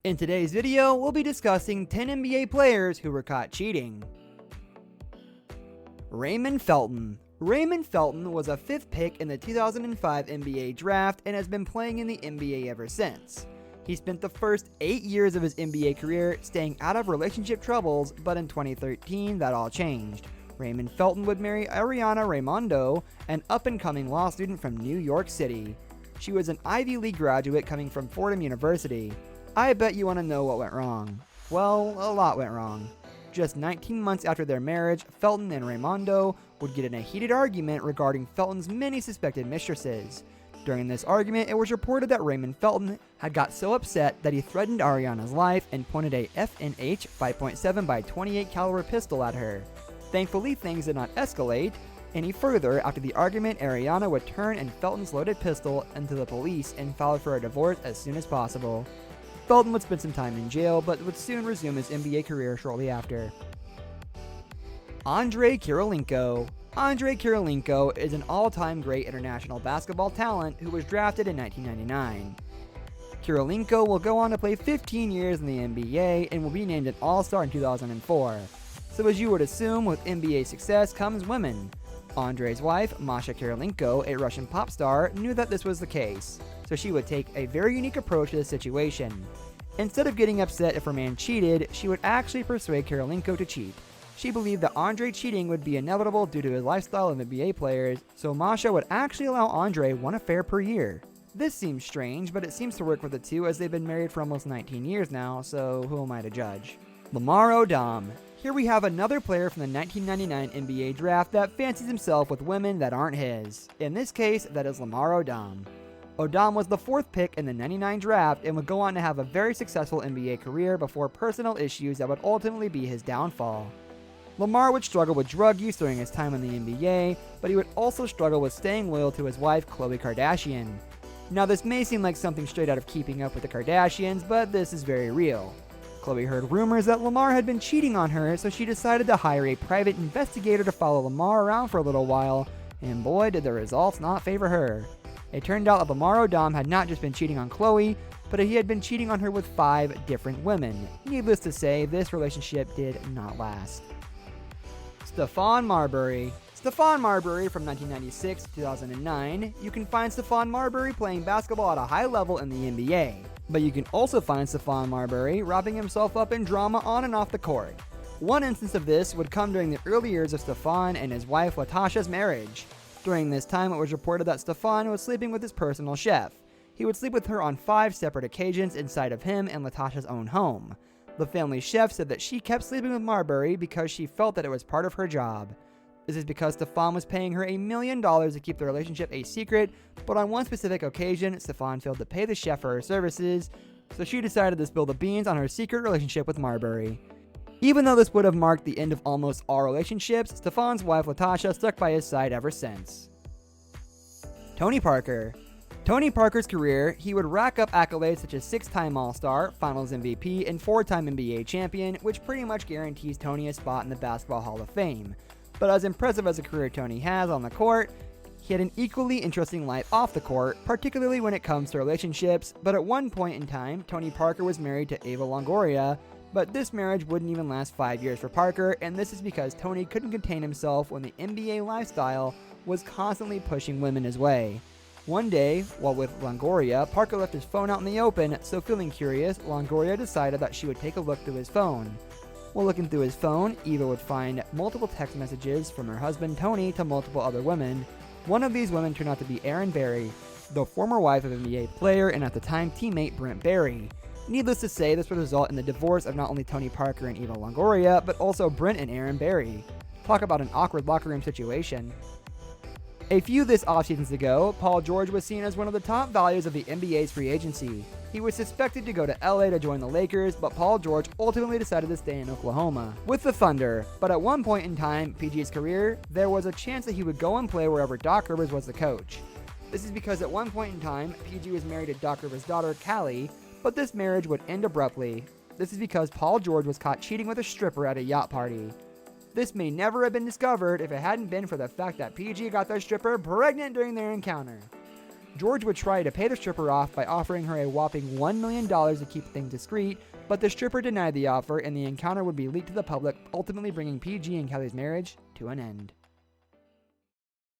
In today's video, we'll be discussing 10 NBA players who were caught cheating. Raymond Felton. Raymond Felton was a 5th pick in the 2005 NBA draft and has been playing in the NBA ever since. He spent the first 8 years of his NBA career staying out of relationship troubles, but in 2013 that all changed. Raymond Felton would marry Ariana Raimondo, an up-and-coming law student from New York City. She was an Ivy League graduate coming from Fordham University. I bet you want to know what went wrong. Well, a lot went wrong. Just 19 months after their marriage, Felton and Raimondo would get in a heated argument regarding Felton's many suspected mistresses. During this argument, it was reported that Raymond Felton had got so upset that he threatened Ariana's life and pointed a FNH 5.7 by 28 caliber pistol at her. Thankfully, things did not escalate any further. After the argument, Ariana would turn and Felton's loaded pistol into the police and filed for a divorce as soon as possible. Felton would spend some time in jail, but would soon resume his NBA career shortly after. Andrei Kirilenko. Andrei Kirilenko is an all-time great international basketball talent who was drafted in 1999. Kirilenko will go on to play 15 years in the NBA and will be named an All-Star in 2004. So as you would assume, with NBA success comes women. Andrei's wife, Masha Kirilenko, a Russian pop star, knew that this was the case, so she would take a very unique approach to the situation. Instead of getting upset if her man cheated, she would actually persuade Kirilenko to cheat. She believed that Andrei cheating would be inevitable due to his lifestyle of NBA players, so Masha would actually allow Andrei one affair per year. This seems strange, but it seems to work for the two as they've been married for almost 19 years now, so who am I to judge? Lamar Odom. Here we have another player from the 1999 NBA draft that fancies himself with women that aren't his. In this case, that is Lamar Odom. Odom was the 4th pick in the 99 draft and would go on to have a very successful NBA career before personal issues that would ultimately be his downfall. Lamar would struggle with drug use during his time in the NBA, but he would also struggle with staying loyal to his wife, Khloe Kardashian. Now this may seem like something straight out of Keeping Up with the Kardashians, but this is very real. Khloe heard rumors that Lamar had been cheating on her, so she decided to hire a private investigator to follow Lamar around for a little while, and boy did the results not favor her. It turned out that Lamar Odom had not just been cheating on Khloe, but he had been cheating on her with 5 different women. Needless to say, this relationship did not last. Stephon Marbury. Stephon Marbury from 1996 to 2009. You can find Stephon Marbury playing basketball at a high level in the NBA. But you can also find Stephon Marbury wrapping himself up in drama on and off the court. One instance of this would come during the early years of Stephon and his wife Latasha's marriage. During this time, it was reported that Stephon was sleeping with his personal chef. He would sleep with her on 5 separate occasions inside of him and Latasha's own home. The family chef said that she kept sleeping with Marbury because she felt that it was part of her job. This is because Stephon was paying her $1 million to keep the relationship a secret, but on one specific occasion, Stephon failed to pay the chef for her services, so she decided to spill the beans on her secret relationship with Marbury. Even though this would have marked the end of almost all relationships, Stephon's wife Latasha stuck by his side ever since. Tony Parker. Tony Parker's career, he would rack up accolades such as 6-time All-Star, Finals MVP, and 4-time NBA champion, which pretty much guarantees Tony a spot in the Basketball Hall of Fame. But as impressive as a career Tony has on the court, he had an equally interesting life off the court, particularly when it comes to relationships. But at one point in time, Tony Parker was married to Eva Longoria, but this marriage wouldn't even last 5 years for Parker, and this is because Tony couldn't contain himself when the NBA lifestyle was constantly pushing women his way. One day, while with Longoria, Parker left his phone out in the open, so feeling curious, Longoria decided that she would take a look through his phone. While looking through his phone, Eva would find multiple text messages from her husband Tony to multiple other women. One of these women turned out to be Erin Berry, the former wife of NBA player and at the time teammate Brent Berry. Needless to say, this would result in the divorce of not only Tony Parker and Eva Longoria, but also Brent and Erin Berry. Talk about an awkward locker room situation. A few this offseasons ago, Paul George was seen as one of the top values of the NBA's free agency. He was suspected to go to LA to join the Lakers, but Paul George ultimately decided to stay in Oklahoma with the Thunder. But at one point in time, PG's career, there was a chance that he would go and play wherever Doc Rivers was the coach. This is because at one point in time, PG was married to Doc Rivers' daughter, Callie, but this marriage would end abruptly. This is because Paul George was caught cheating with a stripper at a yacht party. This may never have been discovered if it hadn't been for the fact that PG got the stripper pregnant during their encounter. George would try to pay the stripper off by offering her a whopping $1 million to keep things discreet, but the stripper denied the offer and the encounter would be leaked to the public, ultimately bringing PG and Kelly's marriage to an end.